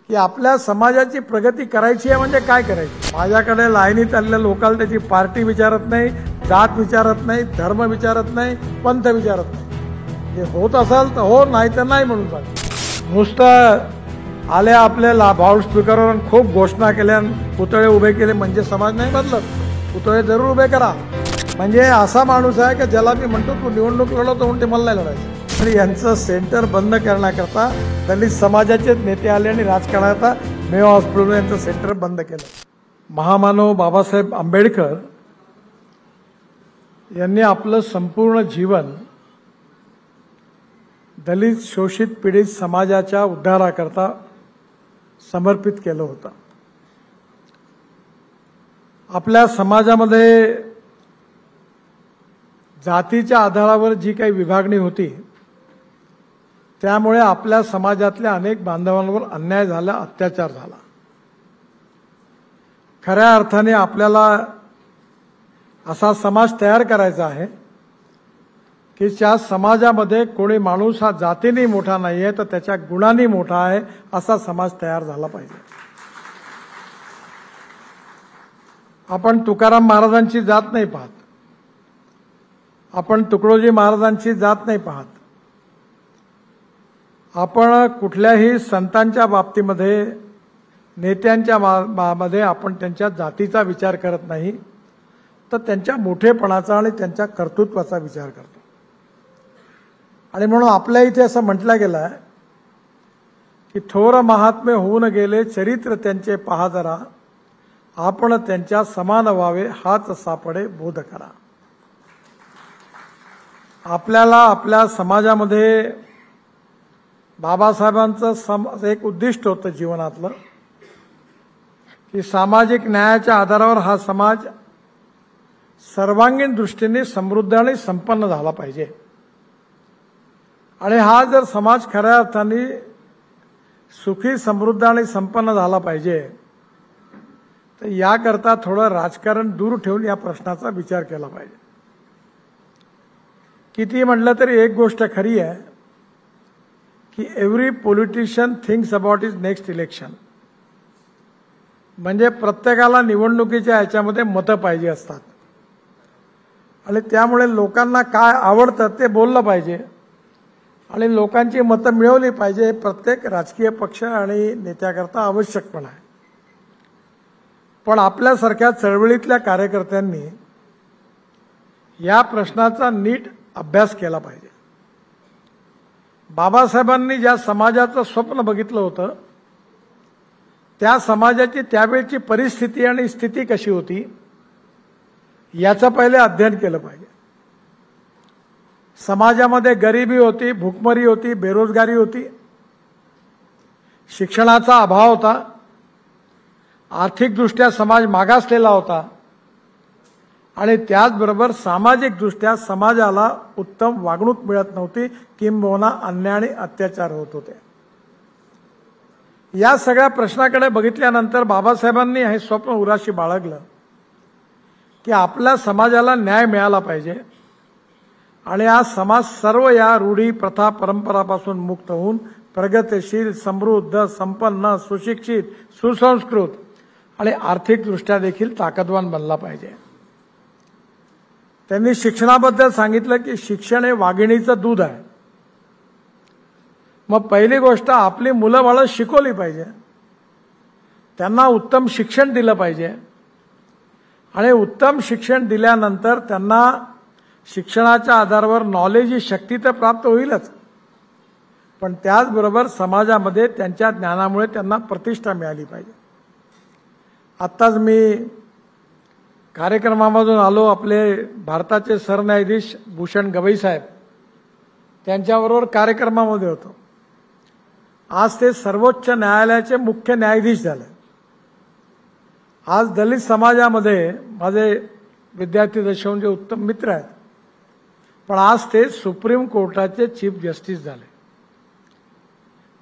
की आपल्या समाजाची प्रगती करायची आहे म्हणजे काय करायची। माझ्याकडे लाईनीत आलेल्या लोकांना त्याची पार्टी विचारत नाही, जात विचारत नाही, धर्म विचारत नाही, पंथ विचारत नाही। हे होत असेल तर हो, नाही तर नाही म्हणून सांग। नुसतं आले आपले लाऊड स्पीकरवर खूप घोषणा केल्या, पुतळे उभे केले म्हणजे समाज नाही बदलत। पुतळे जरूर उभे करा। म्हणजे असा माणूस आहे की ज्याला मी म्हणतो तू निवडणूक लढवतो म्हणते मला नाही लढायचं। आणि यांचं सेंटर बंद करण्याकरता दलित समाजाचे नेते आले आणि राजकारणाचा मेयो हॉस्पिटल यांचं सेंटर बंद केलं। महामानव बाबासाहेब आंबेडकर यांनी आपलं संपूर्ण जीवन दलित शोषित पीडित समाजाच्या उद्धाराकरता समर्पित केलं होतं। आपल्या समाजामध्ये जातीच्या आधारावर जी काही विभागणी होती त्यामुळे आपल्या समाजातल्या अनेक बांधवांवर अन्याय झाला, अत्याचार झाला। खऱ्या अर्थाने आपल्याला असा समाज तयार करायचा आहे की ज्या समाजामध्ये कोणी माणूस हा जातीने मोठा नाही आहे तर त्याच्या गुणांनी मोठा आहे, असा समाज तयार झाला पाहिजे। आपण तुकाराम महाराजांची जात नाही पाहत, आपण तुकडोजी महाराजांची जात नाही पाहत, आपण कुठल्याही संतांच्या बाबतीमध्ये नेत्यांच्या मध्ये आपण त्यांच्या जातीचा विचार करत नाही, तर त्यांच्या मोठेपणाचा आणि त्यांच्या कर्तृत्वाचा विचार करतो। आणि म्हणून आपल्या इथे असं म्हटलं गेलं आहे की थोर महात्मे होऊन गेले चरित्र त्यांचे पहा जरा, आपण त्यांच्या समान व्हावे हाच सापडे बोध करा। आपल्याला आपल्या समाजामध्ये बाबासाहेबांचं एक उद्दिष्ट होतं जीवनातलं की सामाजिक न्यायाच्या आधारावर हा समाज सर्वांगीण दृष्टीने समृद्ध आणि संपन्न झाला पाहिजे। आणि हा जर समाज खऱ्या अर्थाने सुखी समृद्ध आणि संपन्न झाला पाहिजे तर याकरता थोडं राजकारण दूर ठेवून या प्रश्नाचा विचार केला पाहिजे। किती म्हटलं तरी एक गोष्ट खरी आहे की every politician thinks about his next election. म्हणजे प्रत्येकाला निवडणुकीच्या याच्यामध्ये मतं पाहिजे असतात आणि त्यामुळे लोकांना काय आवडतं ते बोललं पाहिजे आणि लोकांची मतं मिळवली पाहिजे। प्रत्येक राजकीय पक्ष आणि नेत्याकरता आवश्यक पण आहे। पण आपल्यासारख्या चळवळीतल्या कार्यकर्त्यांनी या प्रश्नाचा नीट अभ्यास केला पाहिजे। बाबासाहेबांनी ज्या समाजाचं स्वप्न बघितलं होतं त्या समाजाची त्यावेळची परिस्थिती आणि स्थिती कशी होती याचं पहिले अध्ययन केलं पाहिजे। समाजामध्ये गरिबी होती, भूकमरी होती, बेरोजगारी होती, शिक्षणाचा अभाव होता, आर्थिकदृष्ट्या समाज मागासलेला होता आणि त्याचबरोबर सामाजिकदृष्ट्या समाजाला उत्तम वागणूक मिळत नव्हती, किंबहुना अन्याय आणि अत्याचार होत होते। या सगळ्या प्रश्नाकडे बघितल्यानंतर बाबासाहेबांनी हे स्वप्न उराशी बाळगलं की आपल्या समाजाला न्याय मिळाला पाहिजे आणि हा समाज सर्व या रूढी प्रथा परंपरापासून मुक्त होऊन प्रगतिशील, समृद्ध, संपन्न, सुशिक्षित, सुसंस्कृत आणि आर्थिकदृष्ट्या देखील ताकदवान बनला पाहिजे। त्यांनी शिक्षणाबद्दल सांगितलं की शिक्षण हे वाघिणीचं दूध आहे। मग पहिली गोष्ट आपली मुलं बाळं शिकवली पाहिजे, त्यांना उत्तम शिक्षण दिलं पाहिजे आणि उत्तम शिक्षण दिल्यानंतर त्यांना शिक्षणाच्या आधारावर नॉलेज ही शक्ती तर प्राप्त होईलच, पण त्याचबरोबर समाजामध्ये त्यांच्या ज्ञानामुळे त्यांना प्रतिष्ठा मिळाली पाहिजे। आत्ताच मी कार्यक्रमामधून आलो, आपले भारताचे सरन्यायाधीश भूषण गवई साहेब त्यांच्याबरोबर कार्यक्रमामध्ये होतो। आज ते सर्वोच्च न्यायालयाचे मुख्य न्यायाधीश झाले। आज दलित समाजामध्ये माझे विद्यार्थी दशेचे उत्तम मित्र आहेत, पण आज ते सुप्रीम कोर्टाचे चीफ जस्टिस झाले।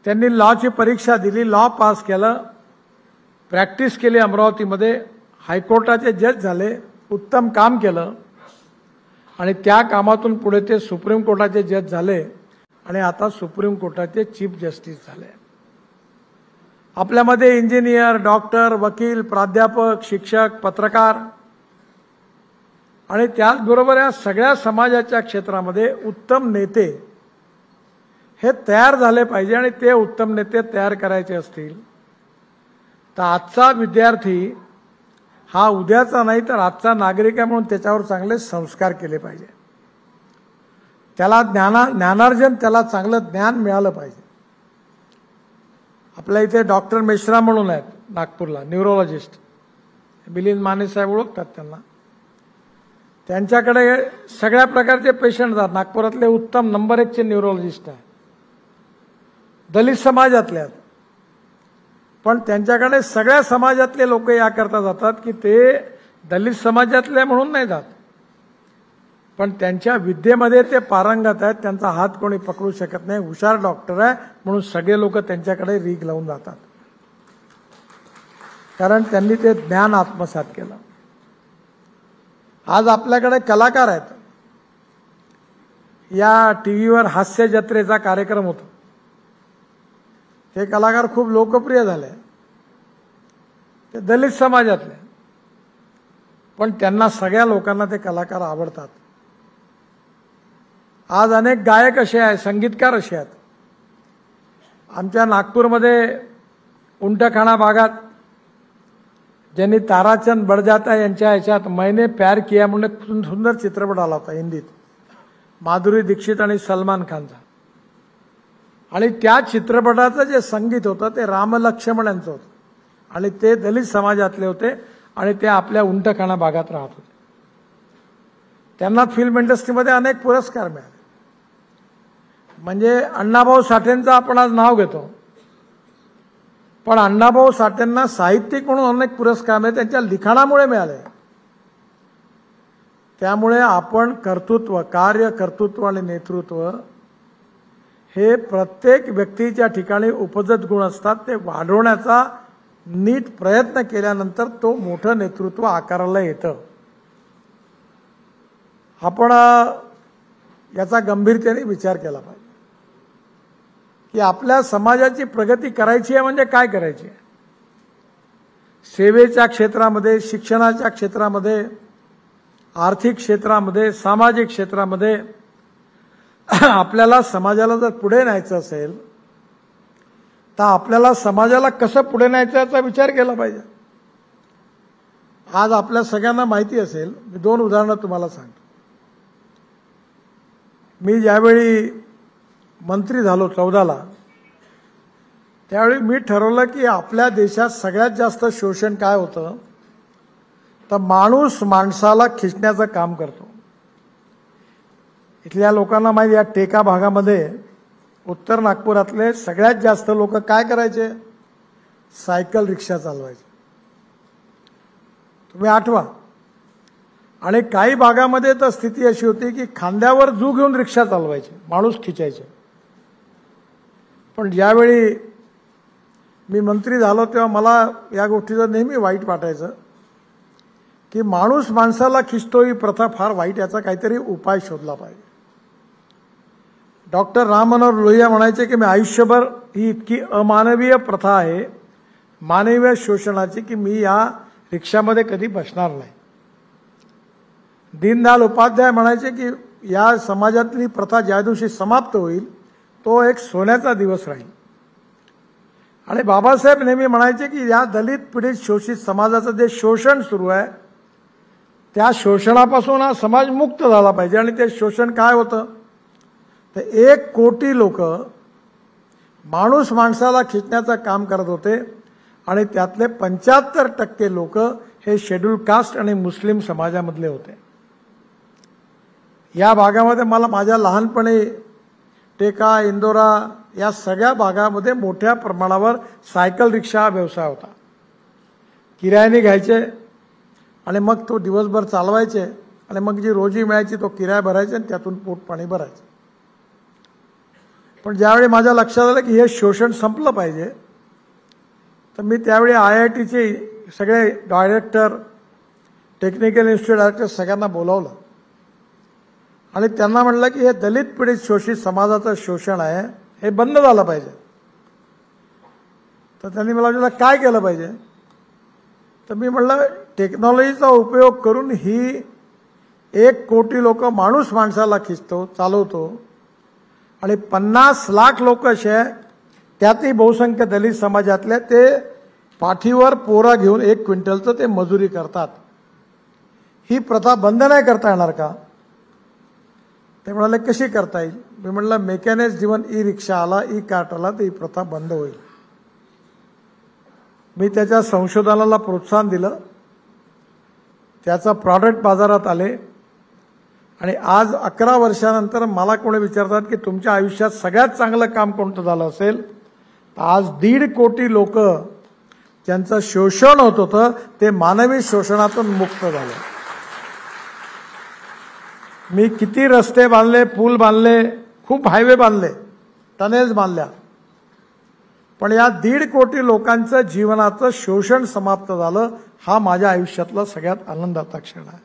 त्यांनी लॉची परीक्षा दिली, लॉ पास केलं, प्रॅक्टिस केली, अमरावतीमध्ये हायकोर्टाचे जज झाले, उत्तम काम केलं आणि त्या कामातून पुढे ते सुप्रीम कोर्टाचे जज झाले आणि आता सुप्रीम कोर्टाचे चीफ जस्टिस झाले। आपल्यामध्ये इंजिनियर, डॉक्टर, वकील, प्राध्यापक, शिक्षक, पत्रकार आणि त्याचबरोबर या सगळ्या समाजाच्या क्षेत्रामध्ये उत्तम नेते हे तयार झाले पाहिजे आणि ते उत्तम नेते तयार करायचे असतील तर आजचा विद्यार्थी हा उद्याचा नाही तर आजचा नागरिक आहे म्हणून त्याच्यावर चांगले संस्कार केले पाहिजे. त्याला ज्ञानार्जन त्याला चांगलं ज्ञान मिळालं पाहिजे. आपल्या इथे डॉक्टर मेश्राम म्हणून आहेत नागपूरला, न्यूरोलॉजिस्ट, मिलिंद माने साहेब ओळखतात त्यांना. त्यांच्याकडे सगळ्या प्रकारचे पेशंट जातात. नागपुरातले उत्तम नंबर 1 चे न्यूरोलॉजिस्ट आहे, दलित समाजातले आहेत. पण त्यांच्याकडे सगळ्या समाजातले लोक याकरता जातात की ते दलित समाजातले म्हणून नाही जात, पण त्यांच्या विद्येमध्ये ते पारंगत आहेत, त्यांचा हात कोणी पकडू शकत नाही, हुशार डॉक्टर आहे म्हणून सगळे लोक त्यांच्याकडे रीग लावून जातात, कारण त्यांनी ते ज्ञान आत्मसात केलं. आज आपल्याकडे कलाकार आहेत. या टीव्हीवर हास्य जत्रेचा कार्यक्रम होता. ते कलाकार खूप लोकप्रिय झाले. ते दलित समाजातले, पण त्यांना सगळ्या लोकांना ते कलाकार आवडतात. आज अनेक गायक असे आहेत, संगीतकार असे आहेत. आमच्या नागपूरमध्ये उंटखाना भागात ज्यांनी ताराचंद बडजात्या यांच्या ह्याच्यात मैंने प्यार किया म्हणून सुंदर चित्रपट आला होता हिंदीत, माधुरी दीक्षित आणि सलमान खानचा. आणि त्या चित्रपटाचं जे संगीत होतं ते रामलक्ष्मण यांचं होतं आणि ते दलित समाजातले होते आणि ते आपल्या उंटखाना भागात राहत होते. त्यांना फिल्म इंडस्ट्रीमध्ये अनेक पुरस्कार मिळाले. म्हणजे अण्णाभाऊ साठेंचं आपण आज नाव घेतो, पण अण्णाभाऊ साठेंना साहित्यिक म्हणून अनेक पुरस्कार मिळाले, त्यांच्या लिखाणामुळे मिळाले. त्यामुळे आपण कर्तृत्व, कार्य, कर्तृत्व आणि नेतृत्व हे प्रत्येक व्यक्तीच्या ठिकाणी उपजत गुण असतात. ते वाढवण्याचा नीट प्रयत्न केल्यानंतर तो मोठं नेतृत्व आकाराला येतं. आपण याचा गंभीरतेने विचार केला पाहिजे की आपल्या समाजाची प्रगती करायची आहे म्हणजे काय करायची आहे. सेवेच्या क्षेत्रामध्ये, शिक्षणाच्या क्षेत्रामध्ये, आर्थिक क्षेत्रामध्ये, सामाजिक क्षेत्रामध्ये आपल्याला समाजाला जर पुढे न्यायचं असेल तर आपल्याला समाजाला कसं पुढे न्यायचं याचा विचार केला पाहिजे. आज आपल्या सगळ्यांना माहिती असेल, मी 2 उदाहरणं तुम्हाला सांगतो. मी ज्यावेळी मंत्री झालो 14ला, त्यावेळी मी ठरवलं की आपल्या देशात सगळ्यात जास्त शोषण काय होतं तर माणूस माणसाला खिचण्याचं काम करतो. इथल्या लोकांना माहिती, या टेका भागामध्ये उत्तर नागपुरातले सगळ्यात जास्त लोक काय करायचे, सायकल रिक्षा चालवायचे. तुम्ही आठवा. आणि काही भागामध्ये तर स्थिती अशी होती की खांद्यावर जू घेऊन रिक्षा चालवायचे, माणूस खिचायचे. पण ज्यावेळी मी मंत्री झालो तेव्हा मला या गोष्टीचं नेहमी वाईट वाटायचं की माणूस माणसाला खिचतो ही प्रथा फार वाईट, याचा काहीतरी उपाय शोधला पाहिजे. डॉक्टर राम मनोहर लोहिया म्हणायचे की मी आयुष्यभर ही इतकी अमानवीय प्रथा आहे मानवीय शोषणाची की मी या रिक्षामध्ये कधी बसणार नाही. दीनदयाल उपाध्याय म्हणायचे की या समाजातली प्रथा ज्या दिवशी समाप्त होईल तो एक सोन्याचा दिवस राहील. आणि बाबासाहेब नेहमी म्हणायचे की या दलित पीडित शोषित समाजाचं जे शोषण सुरू आहे त्या शोषणापासून हा समाज मुक्त झाला पाहिजे. आणि ते शोषण काय होतं तर 1 कोटी लोक माणूस माणसाला खिचण्याचं काम करत होते आणि त्यातले 75% लोक हे शेड्यूल कास्ट आणि मुस्लिम समाजामधले होते. या भागामध्ये मला माझ्या लहानपणी टेका, इंदोरा या सगळ्या भागामध्ये मोठ्या प्रमाणावर सायकल रिक्षा व्यवसाय होता. किरायाने घ्यायचे आणि मग तो दिवसभर चालवायचे आणि मग जी रोजी मिळायची तो किराया भरायचे आणि त्यातून पोट पाणी भरायचं. पण ज्यावेळी माझ्या लक्षात आलं की हे शोषण संपलं पाहिजे तर मी त्यावेळी IITचे सगळे डायरेक्टर, टेक्निकल इन्स्टिट्यूट डायरेक्टर सगळ्यांना बोलावलं आणि त्यांना म्हटलं की हे दलित पीडित शोषित समाजाचं शोषण आहे, हे बंद झालं पाहिजे. तर त्यांनी मला विचारलं काय केलं पाहिजे. तर मी म्हटलं टेक्नॉलॉजीचा उपयोग करून ही 1 कोटी लोक माणूस माणसाला खिचतो, चालवतो आणि 50 लाख लोक असे त्यातही बहुसंख्य दलित समाजातले ते पाठीवर पोरा घेऊन 1 क्विंटलचं ते मजुरी करतात. ही प्रथा बंद नाही करता येणार का. ते म्हणाले कशी करता येईल. मी म्हटलं मेकॅनिक्स ड्रिव्हन ई रिक्षा आला, ई कार्ट आला तर ही प्रथा बंद होईल. मी त्याच्या संशोधनाला प्रोत्साहन दिलं, त्याचा प्रॉडक्ट बाजारात आले आणि आज 11 वर्षानंतर मला कोणी विचारतात की तुमच्या आयुष्यात सगळ्यात चांगलं काम कोणतं झालं असेल. आज 1.5 कोटी लोक ज्यांचं शोषण होत होतं ते मानवी शोषणातून मुक्त झाले. मी किती रस्ते बांधले, पूल बांधले, खूप हायवे बांधले, टनेल्स बांधल्या, पण या 1.5 कोटी लोकांचं जीवनाचं शोषण समाप्त झालं. हा माझ्या आयुष्यातला सगळ्यात आनंदाचा क्षण आहे.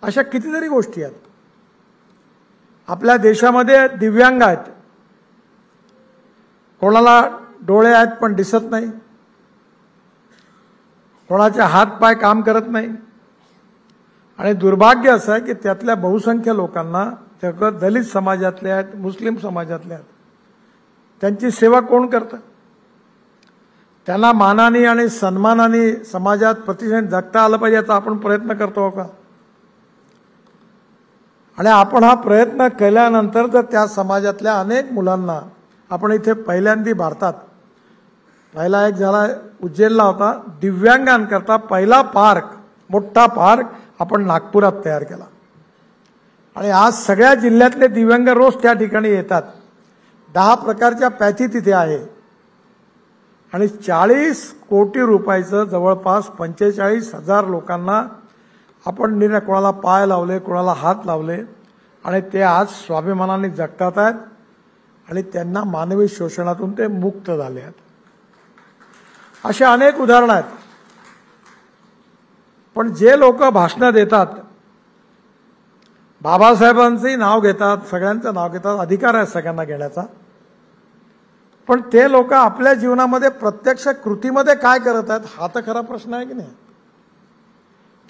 अशा कितीतरी गोष्टी आहेत. आपल्या देशामध्ये दिव्यांग आहेत, कोणाला डोळे आहेत पण दिसत नाही, कोणाचे हात पाय काम करत नाही आणि दुर्भाग्य असं आहे की त्यातल्या बहुसंख्य लोकांना, दलित समाजातले आहेत, मुस्लिम समाजातले आहेत, त्यांची सेवा कोण करतं. त्यांना मानाने आणि सन्मानाने समाजात प्रतिष्ठेने जगता आलं पाहिजे याचा आपण प्रयत्न करतो का. आणि आपण हा प्रयत्न केल्यानंतर जर त्या समाजातल्या अनेक मुलांना आपण इथे पहिल्यांदा भारतात पहिला एक झाला उज्जैनला होता दिव्यांगांकरता पहिला पार्क, मोठा पार्क आपण नागपुरात तयार केला आणि आज सगळ्या जिल्ह्यातले दिव्यांग रोज त्या ठिकाणी येतात. 10 प्रकारच्या पॅथी तिथे आहे आणि 40 कोटी रुपयाचं जवळपास 45,000 लोकांना आपण कोणाला पाय लावले, कोणाला हात लावले आणि ते आज स्वाभिमानाने जगतात आहेत आणि त्यांना मानवी शोषणातून ते मुक्त झाले आहेत. असे अनेक उदाहरणं आहेत. पण जे लोक भाषणं देतात, बाबासाहेबांचंही नाव घेतात, सगळ्यांचं नाव घेतात, अधिकार आहे सगळ्यांना घेण्याचा, पण ते लोक आपल्या जीवनामध्ये प्रत्यक्ष कृतीमध्ये काय करत आहेत हा तर खरा प्रश्न आहे की नाही.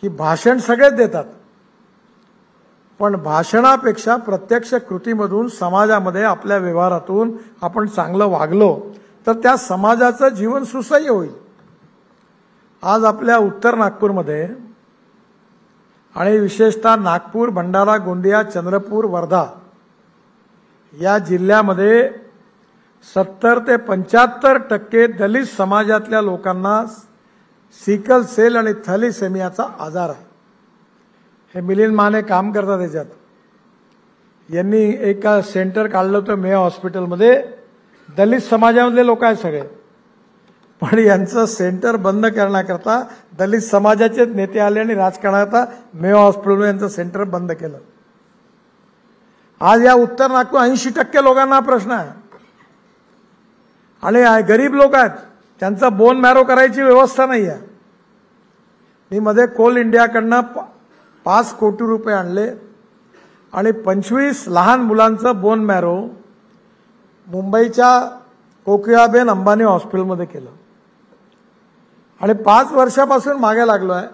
की भाषण सगळेच देतात, पण भाषणापेक्षा प्रत्यक्ष कृतीमधून समाजामध्ये आपल्या व्यवहारातून आपण चांगलं वागलो तर त्या समाजाचं जीवन सुसह्य होईल. आज आपल्या उत्तर नागपूरमध्ये आणि विशेषतः नागपूर, भंडारा, गोंदिया, चंद्रपूर, वर्धा या जिल्ह्यामध्ये 70 ते 75% दलित समाजातल्या लोकांना सिकल सेल आणि थॅलेसेमियाचा आजार आहे. हे मिलिंद माने काम करतात त्याच्यात. यांनी एक सेंटर काढलं होतं मेयो हॉस्पिटलमध्ये. दलित समाजामधले लोक आहेत सगळे, पण यांचं सेंटर बंद करण्याकरता दलित समाजाचेच नेते आले आणि राजकारणाकरता मेयो हॉस्पिटलमध्ये यांचं सेंटर बंद केलं. आज या उत्तर नागपूर 80% लोकांना प्रश्न आहे आणि गरीब लोक आहेत, त्यांचा बोन मॅरो करायची व्यवस्था नाही आहे. मी मध्ये कोल इंडियाकडनं 5 कोटी रुपये आणले आणि 25 लहान मुलांचं बोन मॅरो मुंबईच्या कोकिळाबेन अंबानी हॉस्पिटलमध्ये केलं आणि 5 वर्षापासून मागे लागलो आहे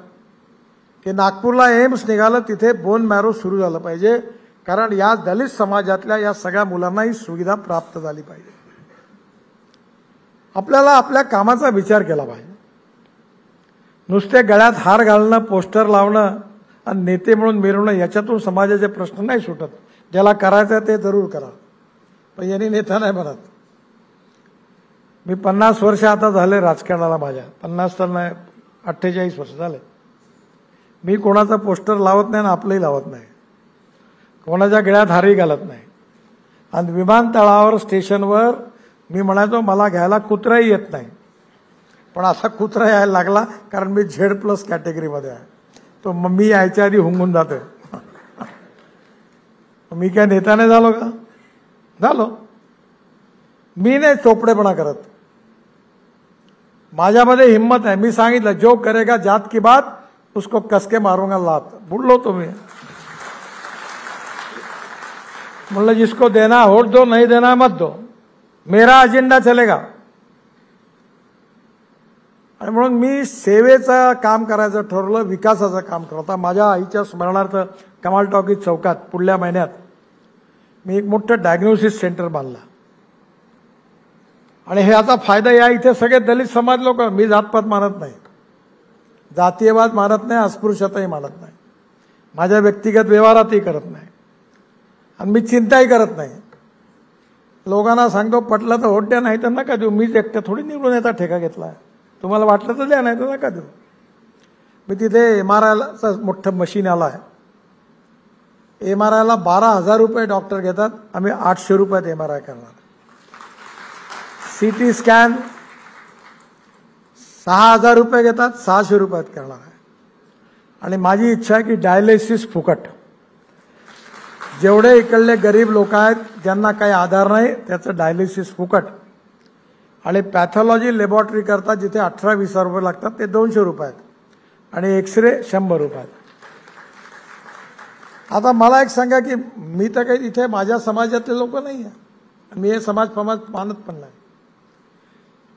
की नागपूरला एम्स निघालं, तिथे बोन मॅरो सुरू झालं पाहिजे, कारण या दलित समाजातल्या या सगळ्या मुलांना ही सुविधा प्राप्त झाली पाहिजे. आपल्याला आपल्या कामाचा विचार केला पाहिजे. नुसते गळ्यात हार घालणं, पोस्टर लावणं आणि नेते म्हणून मिरवणं याच्यातून समाजाचे प्रश्न नाही सुटत. ज्याला करायचं ते जरूर करा, पण यांनी नेता नाही बनत. मी 50 वर्ष आता झाले राजकारणाला, माझ्या 50 तर नाही 48 वर्ष झाले. मी कोणाचा पोस्टर लावत नाही ना आपलंही लावत नाही, कोणाच्या गळ्यात हारही घालत नाही. आणि विमानतळावर स्टेशनवर मी म्हणायचो मला घ्यायला कुत्राही येत नाही, पण असा कुत्रा यायला लागला कारण मी Z+ कॅटेगरीमध्ये आहे. तो मी यायच्या आधी हुंगून जातोय. मी काय नेता नाही झालो का? झालो. मी नाही चोपडेपणा करत, माझ्यामध्ये हिम्मत आहे. मी सांगितलं जो करेगा जात की बात उसको कसके मारूंगा लात. बोललो तो मी. म्हणलं जिसको देना वोट दो, नहीं देना मत दो, मेरा एजेंडा चलेगा. आणि म्हणून मी सेवेचं काम करायचं ठरवलं, विकासाचं काम करतो. आता माझ्या आईच्या स्मरणार्थ कमाल टॉकीज चौकात पुढल्या महिन्यात मी एक मोठं डायग्नोसिस सेंटर बांधला. आणि ह्याचा फायदा या इथे सगळे दलित समाज लोक, मी जातपात मानत नाही, जातीयवाद मानत नाही, अस्पृश्यताही मानत नाही, माझ्या व्यक्तिगत व्यवहारातही करत नाही आणि मी चिंताही करत नाही. लोकांना सांगतो पटलं तर होट द्या, नाही तर नका देऊ. मीच एकट्या थोडी निवडून येता ठेका घेतला. तुम्हाला वाटलं तर द्या, नाही तर नका देऊ. मी तिथे MRIचा मोठं मशीन आलं आहे. MRIला 12,000 रुपये डॉक्टर घेतात, आम्ही 800 रुपयात MRI करणार. CT स्कॅन 6,000 रुपये घेतात, 600 रुपयात करणार आहे. आणि माझी इच्छा आहे की डायलिसिस फुकट. जेवढे इकडले गरीब लोक आहेत ज्यांना काही आधार नाही त्याचं डायलिसिस फुकट. आणि पॅथॉलॉजी लॅबोरेटरी करता जिथे 18-20 रुपये लागतात ते 200 रुपयात आणि एक्सरे 100 रुपयात. आता मला एक सांगा की मी तर काही इथे माझ्या समाजातले लोक नाही आहे, मी हे समाज मानत पण नाही.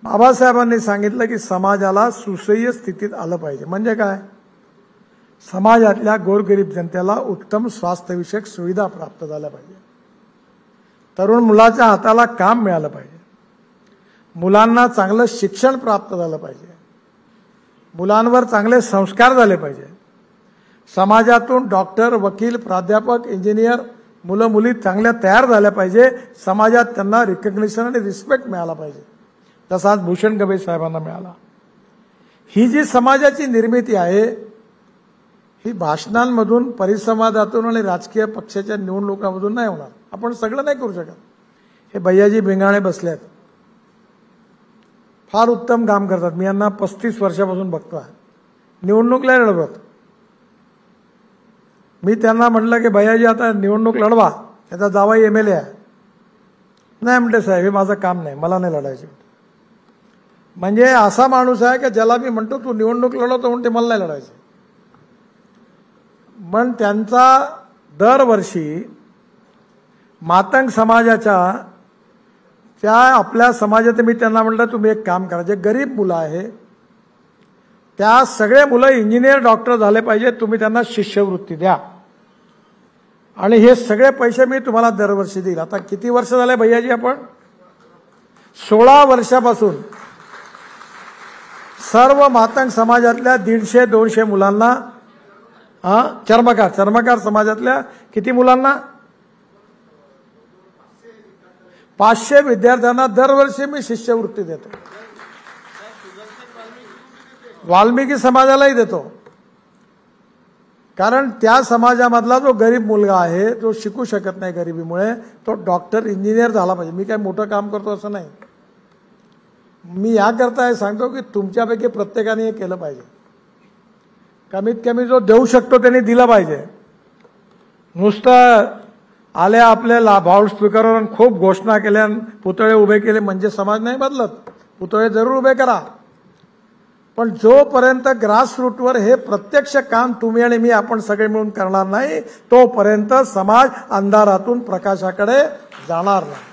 बाबासाहेबांनी सांगितलं की समाजाला सुसह्य स्थितीत आलं पाहिजे. म्हणजे काय? समाजातल्या गोरगरीब जनतेला उत्तम स्वास्थ्यविषयक सुविधा प्राप्त झाल्या पाहिजे, तरुण मुलाच्या हाताला काम मिळालं पाहिजे, मुलांना चांगलं शिक्षण प्राप्त झालं पाहिजे, मुलांवर चांगले संस्कार झाले पाहिजे, समाजातून डॉक्टर, वकील, प्राध्यापक, इंजिनियर मुलं मुली चांगल्या तयार झाल्या पाहिजे, समाजात त्यांना रिकग्निशन आणि रिस्पेक्ट मिळाला पाहिजे, जसा आज भूषण गवई साहेबांना मिळाला. ही जी समाजाची निर्मिती आहे ही भाषणांमधून, परिसंवादातून आणि राजकीय पक्षाच्या निवडणुकांमधून नाही होणार. आपण सगळं नाही करू शकत. हे भैयाजी भिंगाणे बसलेत, फार उत्तम काम करतात. मी यांना 35 वर्षापासून बघतोय, निवडणूक लढवत. मी त्यांना म्हटलं की भैयाजी आता निवडणूक लढवा, त्याचा जावाई MLA आहे. नाही म्हणते साहेब हे माझं काम नाही, मला नाही लढायचं. म्हणजे असा माणूस आहे की ज्याला मी म्हणतो तू निवडणूक लढवतो म्हणते मला नाही लढायचं. पण त्यांचा दरवर्षी मातंग समाजाच्या त्या आपल्या समाजात मी त्यांना म्हटलं तुम्ही एक काम करा, जे गरीब मुलं आहे त्या सगळे मुलं इंजिनियर, डॉक्टर झाले पाहिजे, तुम्ही त्यांना शिष्यवृत्ती द्या आणि हे सगळे पैसे मी तुम्हाला दरवर्षी देईल. आता किती वर्ष झाले भैयाजी? आपण 16 वर्षापासून सर्व मातंग समाजातल्या 150-200 मुलांना, चर्मकार समाजातल्या किती मुलांना? 500 विद्यार्थ्यांना दरवर्षी मी शिष्यवृत्ती देतो. वाल्मिकी समाजालाही देतो, कारण त्या समाजामधला जो गरीब मुलगा आहे जो शिकू शकत नाही गरिबीमुळे, तो डॉक्टर, इंजिनियर झाला पाहिजे. मी काय मोठं काम करतो असं नाही. मी याकरता सांगतो की तुमच्यापैकी प्रत्येकाने हे केलं पाहिजे. कमीत कमी जो देऊ शकतो त्यांनी दिलं पाहिजे. नुसतं आल्या आपल्या लाऊड स्पीकरवर खूप घोषणा केल्या, पुतळे उभे केले म्हणजे समाज नाही बदलत. पुतळे जरूर उभे करा, पण जोपर्यंत ग्रासरूटवर हे प्रत्यक्ष काम तुम्ही आणि मी आपण सगळे मिळून करणार नाही तोपर्यंत समाज अंधारातून प्रकाशाकडे जाणार नाही.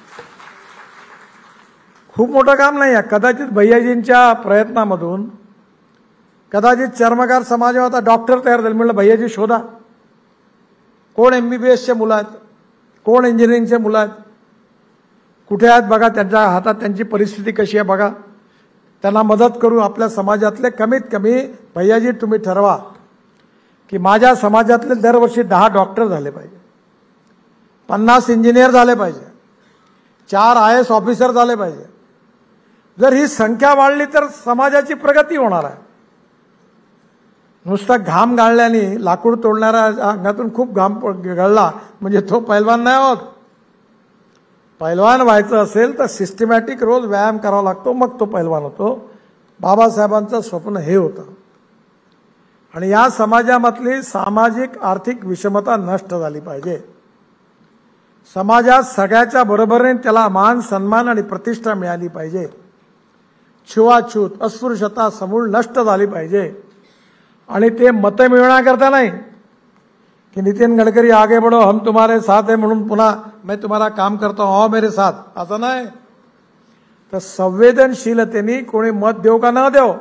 खूप मोठं काम नाही आहे. कदाचित भैयाजींच्या प्रयत्नामधून कदाचित चर्मकार समाज आता डॉक्टर तयार झाले. म्हणलं भैयाजी शोधा कोण MBBSचे मुलं आहेत, कोण इंजिनिअरिंगचे मुलं आहेत, कुठे आहेत बघा, त्यांच्या हातात त्यांची परिस्थिती कशी आहे बघा, त्यांना मदत करू. आपल्या समाजातले कमीत कमी भैयाजी तुम्ही ठरवा की माझ्या समाजातले दरवर्षी 10 डॉक्टर झाले पाहिजे, 50 इंजिनियर झाले पाहिजे, 4 IAS ऑफिसर झाले पाहिजे. जर ही संख्या वाढली तर समाजाची प्रगती होणार आहे. नुसता घाम गाळल्याने, लाकूड तोडणाऱ्या अंगातून खूप घाम गळला म्हणजे तो पैलवान नाही होत. पैलवान व्हायचं असेल तर सिस्टमॅटिक रोज व्यायाम करावा लागतो, मग तो पैलवान होतो. बाबासाहेबांचं स्वप्न हे होतं. आणि या समाजामधली सामाजिक आर्थिक विषमता नष्ट झाली पाहिजे. समाजात सगळ्याच्या बरोबरीने त्याला मान, सन्मान आणि प्रतिष्ठा मिळाली पाहिजे. छुआछूत, अस्पृश्यता समूळ नष्ट झाली पाहिजे. आणि ते मतं मिळवण्याकरता नाही कि नितिन गडकरी आगे बढ़ो हम तुम्हारे साथ है म्हणून पुन्हा मैं तुम्हारा काम करता हूं आओ मेरे साथ, असं नाही. तर संवेदनशीलतेने कोणी मत देव का न देव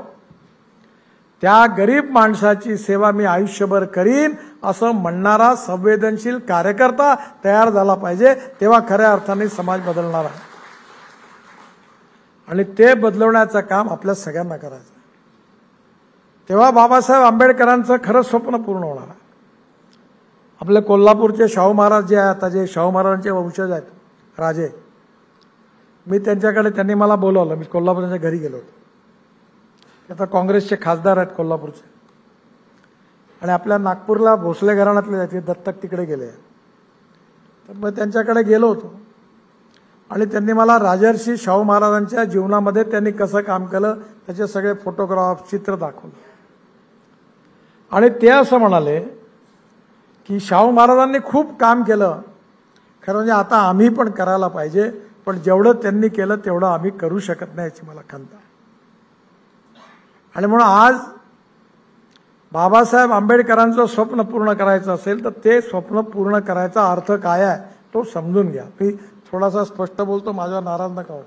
त्या गरीब माणसाची सेवा मी आयुष्यभर करीन असं म्हणणारा संवेदनशील कार्यकर्ता तयार झाला पाहिजे, तेव्हा खऱ्या अर्थाने समाज बदलणार आहे. आणि ते बदलवण्याचं काम आपल्या सगळ्यांना करायचं. तेव्हा बाबासाहेब आंबेडकरांचं खरं स्वप्न पूर्ण होणार आहे. आपले कोल्हापूरचे शाहू महाराज जे आहेत, जे शाहू महाराजांचे वंशज आहेत, राजे, मी त्यांच्याकडे, त्यांनी मला बोलवलं, मी कोल्हापूरच्या घरी गेलो होतो. आता काँग्रेसचे खासदार आहेत कोल्हापूरचे, आणि आपल्या नागपूरला भोसले घराण्यातले आहेत, दत्तक तिकडे गेले. तर मग त्यांच्याकडे गेलो होतो आणि त्यांनी मला राजर्षी शाहू महाराजांच्या जीवनामध्ये त्यांनी कसं काम केलं त्याचे सगळे फोटोग्राफ, चित्र दाखवले. आणि ते असं म्हणाले की शाहू महाराजांनी खूप काम केलं, खरं म्हणजे आता आम्ही पण करायला पाहिजे, पण जेवढं त्यांनी केलं तेवढं आम्ही करू शकत नाही याची मला खंत आहे. आणि म्हणून आज बाबासाहेब आंबेडकरांचं स्वप्न पूर्ण करायचं असेल तर ते स्वप्न पूर्ण करायचा अर्थ काय आहे तो समजून घ्या. मी थोडासा स्पष्ट बोलतो, माझ्यावर नाराज नका हो,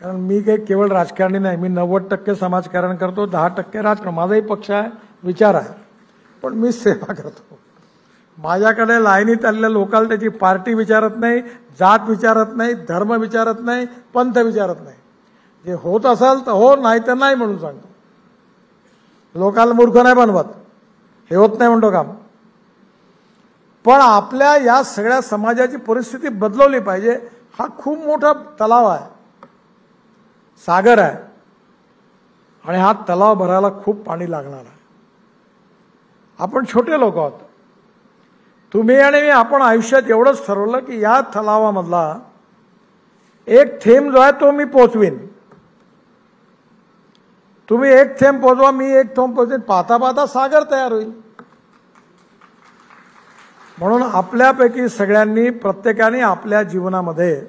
कारण मी काही केवळ राजकारणी नाही. मी 90% समाजकारण करतो, 10% राजकारण. माझाही पक्ष आहे, विचार आहे, पण मी सेवा करतो. माझ्याकडे लाईनीत आलेल्या लोकांना त्याची पार्टी विचारत नाही, जात विचारत नाही, धर्म विचारत नाही, पंथ विचारत नाही. जे होत असेल तर हो, नाही तर नाही म्हणून सांगतो. लोकांना मूर्ख नाही बनवत, हे होत नाही म्हणतो काम. पण आपल्या या सगळ्या समाजाची परिस्थिती बदलवली पाहिजे. हा खूप मोठा तलाव आहे, सागर आहे, आणि हा तलाव भरायला खूप पाणी लागणार आहे. आपण छोटे लोक आहोत, तुम्ही आणि मी, आपण आयुष्यात एवढंच ठरवलं की या तलावामधला एक थेंब जो आहे तो मी पोचवीन. तुम्ही एक थेंब पोचवा, मी एक थेंब पोचवीन, पाहता पाहता सागर तयार होईल. म्हणून आपल्यापैकी सगळ्यांनी, प्रत्येकाने आपल्या जीवनामध्ये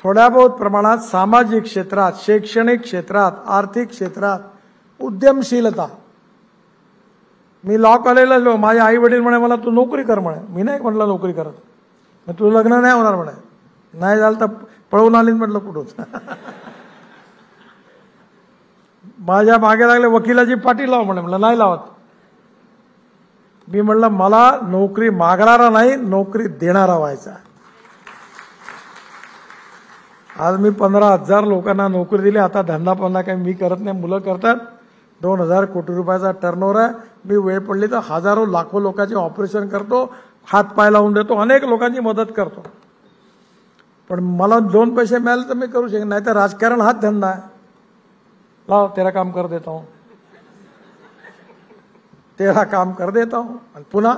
थोड्या बहुत प्रमाणात सामाजिक क्षेत्रात, शैक्षणिक क्षेत्रात, आर्थिक क्षेत्रात उद्यमशीलता. मी लॉ कॉलेजला गेलो, माझे आई वडील म्हणे मला तू नोकरी कर म्हणे. मी नाही म्हटलं नोकरी करत, मग तुझं लग्न नाही होणार म्हणे. नाही झालं तर पळून आलीच म्हटलं कुठून. माझ्या मागे लागले, वकिलाची पाटी लाव म्हणे. म्हटलं नाही लावत. मी म्हटलं मला नोकरी मागणारा नाही, नोकरी देणारा व्हायचा. आज मी 15,000 लोकांना नोकरी दिली. आता धंदा पणला काही मी करत नाही, मुलं करतात. 2,000 कोटी रुपयाचा टर्नओव्हर आहे. मी वेळ पडली तर हजारो लाखो लोकांचे ऑपरेशन करतो, हात पाय लावून देतो, अनेक लोकांची मदत करतो. पण मला 2 पैसे मिळाले तर मी करू शकेन, नाही तर राजकारण हाच धंदा आहे. लाव तेरा काम कर देता हूं, तेरा काम कर देता हूं, आणि पुन्हा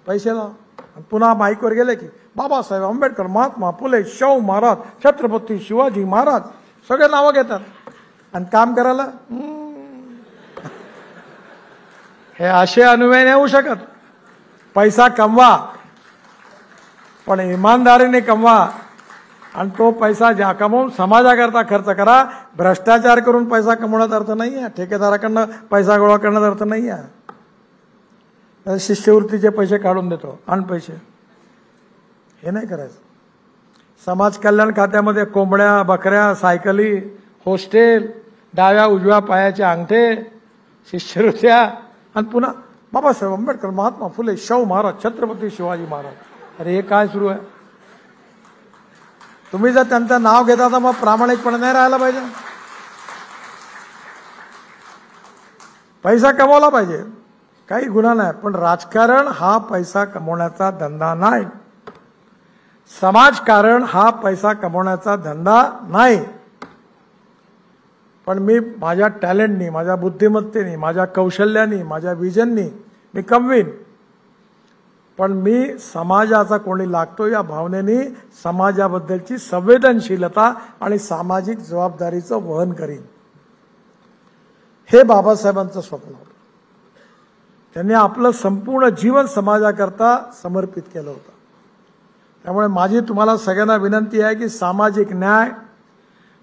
पैसे लाव. आणि पुन्हा माईकवर गेले की बाबासाहेब आंबेडकर, महात्मा फुले, शाहू महाराज, छत्रपती शिवाजी महाराज सगळे नावं घेतात. आणि काम करायला हे असे अनुयायी नाही होऊ शकत. पैसा कमवा, पण इमानदारीने कमवा, आणि तो पैसा ज्या कमवून समाजाकरता खर्च करा. भ्रष्टाचार करून पैसा कमवण्याचा अर्थ नाही आहे, ठेकेदाराकडनं पैसा गोळा करण्याचा अर्थ नाही आहे. शिष्यवृत्तीचे पैसे काढून देतो, आण पैसे, हे नाही करायचं. समाज कल्याण खात्यामध्ये कोंबड्या, बकऱ्या, सायकली, हॉस्टेल, डाव्या उजव्या पायाचे अंगठे, शिष्यवृत्त्या, आणि पुन्हा बाबासाहेब आंबेडकर, महात्मा फुले, शाहू महाराज, छत्रपती शिवाजी महाराज. अरे हे काय सुरू आहे? तुम्ही जर त्यांचं नाव घेता तर मग प्रामाणिकपणे नाही राहायला पाहिजे. पैसा कमवला पाहिजे, काही गुन्हा नाही, पण राजकारण हा पैसा कमवण्याचा धंदा नाही. समाजकारण हा पैसा कमवण्याचा धंदा नाही. पण मी माझ्या टॅलेंटनी, माझ्या बुद्धिमत्तेने, माझ्या कौशल्याने, माझ्या विजननी मी कमवीन. पण मी समाजाचा कोणी लागतो या भावनेने समाजाबद्दलची संवेदनशीलता आणि सामाजिक जबाबदारीचं वहन करीन. हे बाबासाहेबांचं स्वप्न होतं. त्यांनी आपलं संपूर्ण जीवन समाजाकरता समर्पित केलं होतं. त्यामुळे माझी तुम्हाला सगळ्यांना विनंती आहे की सामाजिक न्याय,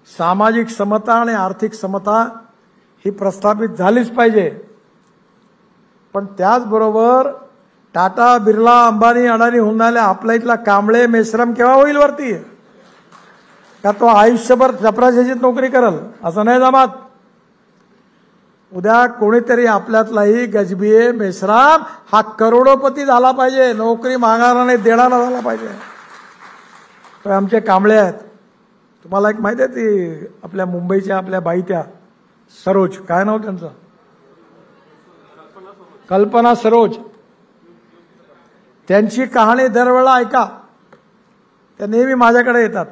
सामाजिक समता आणि आर्थिक समता ही प्रस्थापित झालीच पाहिजे. पण त्याचबरोबर टाटा, बिर्ला, अंबानी, अडाणी होऊन राहिले, आपल्या इथला कांबळे, मेश्राम केव्हा होईल वरती? का तो आयुष्यभर चपराशाचीच नोकरी करल? असं नाही जमात. उद्या कोणीतरी आपल्यातलाही गजबीये मेश्राम हा करोडोपती झाला पाहिजे, नोकरी मागणारा नाही देणारा झाला पाहिजे. तर आमचे कांबळे आहेत. तुम्हाला एक माहिती आहे ती आपल्या मुंबईच्या आपल्या बाई त्या सरोज, काय नाव त्यांचं, कल्पना सरोज. त्यांची कहाणी दरवेळेला ऐका. त्या नेहमी माझ्याकडे येतात.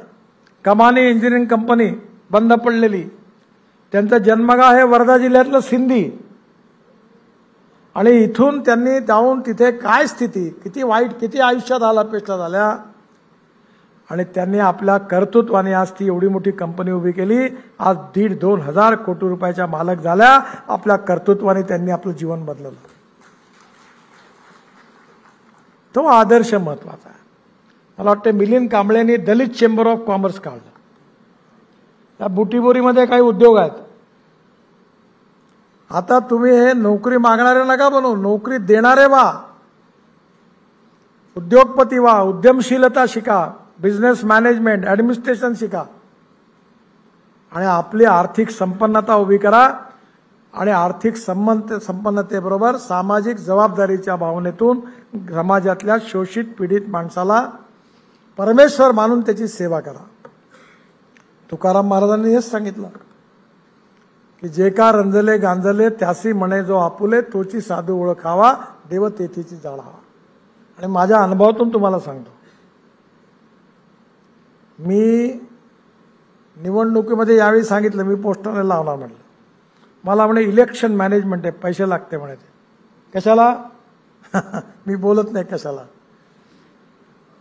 कमानी इंजिनिअरिंग कंपनी बंद पडलेली, त्यांचं जन्मगाव आहे वर्धा जिल्ह्यातलं सिंधी, आणि इथून त्यांनी जाऊन तिथे काय स्थिती, किती वाईट, किती आयुष्यात अपेक्षा झाल्या, आणि त्यांनी आपल्या कर्तृत्वाने आज ती एवढी मोठी कंपनी उभी केली. आज 1,500-2 हजार कोटी रुपयाच्या मालक झाल्या. आपल्या कर्तृत्वाने त्यांनी आपलं जीवन बदललं. तो आदर्श महत्वाचा आहे. मला वाटतं मिलिंद कांबळेंनी दलित चेंबर ऑफ कॉमर्स काढलं. त्या बुटीबोरीमध्ये काही उद्योग आहेत. आता तुम्ही हे नोकरी मागणारे नका बनवू, नोकरी देणारे व्हा, उद्योगपती व्हा, उद्यमशीलता शिका, बिझनेस मॅनेजमेंट, ऍडमिनिस्ट्रेशन शिका, आणि आपली आर्थिक संपन्नता उभी करा. आणि आर्थिक संपन्नतेबरोबर सामाजिक जबाबदारीच्या भावनेतून समाजातल्या शोषित पीडित माणसाला परमेश्वर मानून त्याची सेवा करा. तुकाराम महाराजांनी हेच सांगितलं की जे का रंजले गांजले त्यासी म्हणे जो आपुले, तोची साधू ओळखावा, देव तेथीची जाळावा. आणि माझ्या अनुभवातून तुम्हाला सांगतो, मी निवडणुकीमध्ये यावेळी सांगितलं मी पोस्टरने लावणार म्हटलं. मला म्हणे इलेक्शन मॅनेजमेंट आहे, पैसे लागते म्हणे. कशाला? मी बोलत नाही कशाला,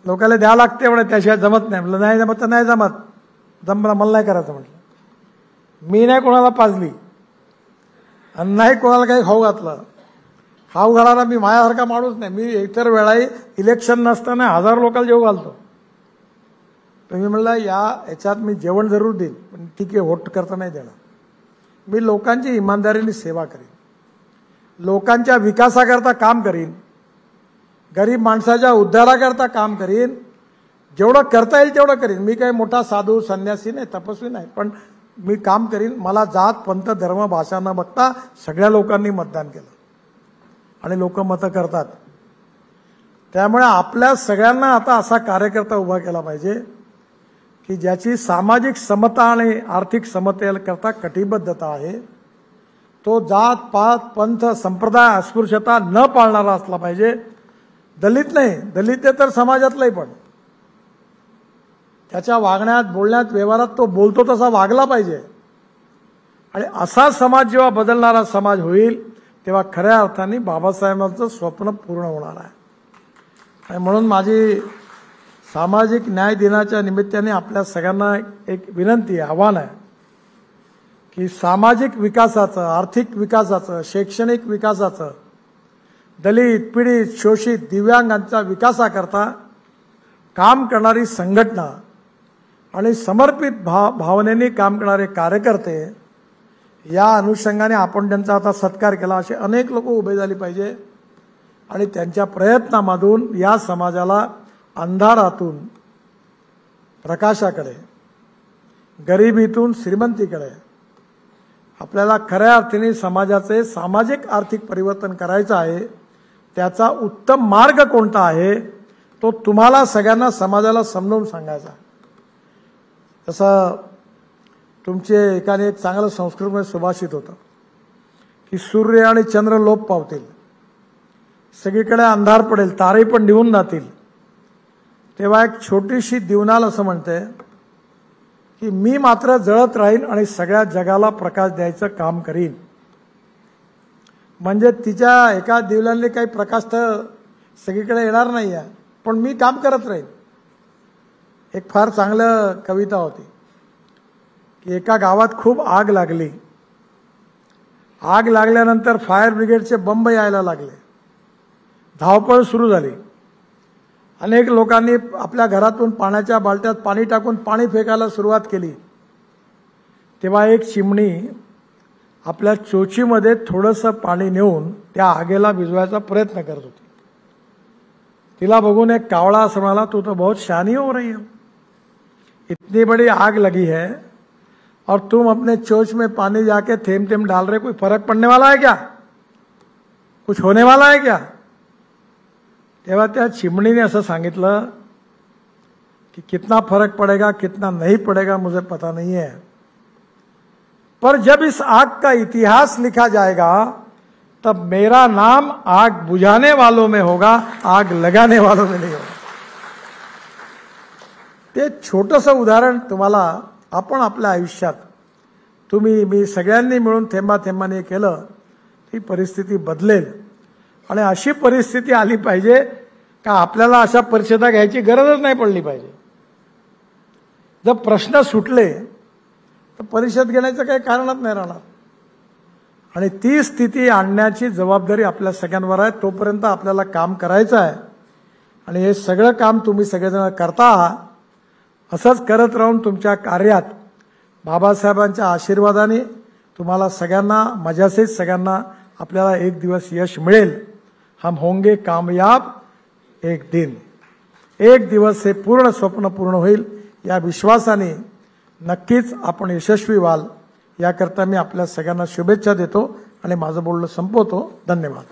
लोकांना द्या लागते म्हणे, त्याशिवाय जमत नाही. म्हटलं नाही जमत तर नाही जमत, मला नाही करायचं म्हटलं. मी नाही कोणाला पाजली आणि नाही कोणाला काही खाऊ घातलं. खाऊ घालायला मी माझ्यासारखा माणूस नाही. मी इतर वेळाही इलेक्शन नसताना 1000 लोकांना जेव घालतो. तर मी म्हणलं याच्यात मी जेवण जरूर देईन, पण ठीक आहे वोट करता नाही देणार. मी लोकांची इमानदारीने सेवा करीन, लोकांच्या विकासाकरता काम करीन, गरीब माणसाच्या उद्धाराकरता काम करीन, जेवढं करता येईल तेवढं करीन. मी काही मोठा साधू संन्यासी नाही, तपस्वी नाही, पण मी काम करीन. मला जात पंथ धर्म भाषा न बघता सगळ्या लोकांनी मतदान केलं आणि लोक मतं करतात. त्यामुळे आपल्या सगळ्यांना आता असा कार्यकर्ता उभा केला पाहिजे की ज्याची सामाजिक समता आणि आर्थिक समतेकरता कटिबद्धता आहे. तो जात पात पंथ संप्रदाय अस्पृश्यता न पाळणारा असला पाहिजे. दलित नाही, दलित तर समाजातलाही, पण त्याच्या वागण्यात बोलण्यात व्यवहारात तो बोलतो तसा वागला पाहिजे. आणि असा समाज जेव्हा बदलणारा समाज होईल तेव्हा खऱ्या अर्थाने बाबासाहेबांचं स्वप्न पूर्ण होणार आहे. आणि म्हणून माझी सामाजिक न्याय दिनाच्या निमित्ताने आपल्या सगळ्यांना एक विनंती आहे, आव्हान आहे की सामाजिक विकासाचं, आर्थिक विकासाचं, शैक्षणिक विकासाचं, दलित पीडित शोषित दिव्यांगांच्या विकासाकरता काम करणारी संघटना आणि समर्पित भावनेने काम करणारे कार्यकर्ते, या अनुषंगाने आपण त्यांचा आता सत्कार केला. असे अनेक लोक उभे झाले पाहिजे आणि त्यांच्या प्रयत्नामधून या समाजाला अंधारातून प्रकाशाकडे, गरिबीतून श्रीमंतीकडे आपल्याला खऱ्या अर्थाने समाजाचे सामाजिक आर्थिक परिवर्तन करायचं आहे. त्याचा उत्तम मार्ग कोणता आहे तो तुम्हाला सगळ्यांना समाजाला समजावून सांगायचा. तसं तुमचे एकाने एक चांगलं संस्कृतमध्ये सुभाषित होतं की सूर्य आणि चंद्र लोप पावतील, सगळीकडे अंधार पडेल, तारे पण निघून जातील, तेव्हा एक छोटीशी दिवनाल असं म्हणते की मी मात्र जळत राहीन आणि सगळ्या जगाला प्रकाश द्यायचं काम करीन. म्हणजे तिच्या एका दिवलांनी काही प्रकाश तर सगळीकडे येणार नाही आहे, पण मी काम करत राहीन. एक फार चांगलं कविता होती की एका गावात खूप आग लागली. आग लागल्यानंतर फायर ब्रिगेडचे बंब यायला लागले, धावपळ सुरू झाली. अनेक लोकांनी आपल्या घरातून पाण्याच्या बालट्यात पाणी टाकून पाणी फेकायला सुरुवात केली. तेव्हा एक चिमणी आपल्या चोचीमध्ये थोडंसं पाणी नेऊन त्या आगेला विझवायचा प्रयत्न करत होती. तिला बघून एक कावळा असं म्हणाला, तू तो बहुत शहानी हो रही हो, इतनी बड़ी आग लगी है और तुम अपने चोच में पानी जाके थेम थेम डाल रहे, कोई फर्क पड़ने वाला है क्या? कुछ होने वाला है क्या? तेव्हा त्या चिमणीने असं सांगितलं कि कितना फर्क पड़ेगा कितना नहीं पड़ेगा मुझे पता नहीं है, पर जब इस आग का इतिहास लिखा जाएगा तब मेरा नाम आग बुझाने वालों में होगा, आग लगाने वालों में नहीं होगा. ते छोटंसं उदाहरण तुम्हाला आपण आपल्या आयुष्यात तुम्ही मी सगळ्यांनी मिळून थेंबा थेंबाने केलं ती परिस्थिती बदलेल. आणि अशी परिस्थिती आली पाहिजे का आपल्याला अशा परिषदा घ्यायची गरजच नाही पडली पाहिजे. जर प्रश्न सुटले तर परिषद घेण्याचं काही कारणच नाही राहणार. आणि ती स्थिती आणण्याची जबाबदारी आपल्या सगळ्यांवर आहे. तोपर्यंत आपल्याला काम करायचं आहे आणि हे सगळं काम तुम्ही सगळेजण करता आहात. असंच करत राहून तुमच्या कार्यात बाबासाहेबांच्या आशीर्वादाने तुम्हाला सगळ्यांना माझ्यासहित सगळ्यांना आपल्याला एक दिवस यश मिळेल. हम होंगे कामयाब एक दिन. एक दिवस हे पूर्ण स्वप्न पूर्ण होईल या विश्वासाने नक्कीच आपण यशस्वी व्हाल याकरता मी आपल्या सगळ्यांना शुभेच्छा देतो आणि माझं बोलणं संपवतो. धन्यवाद.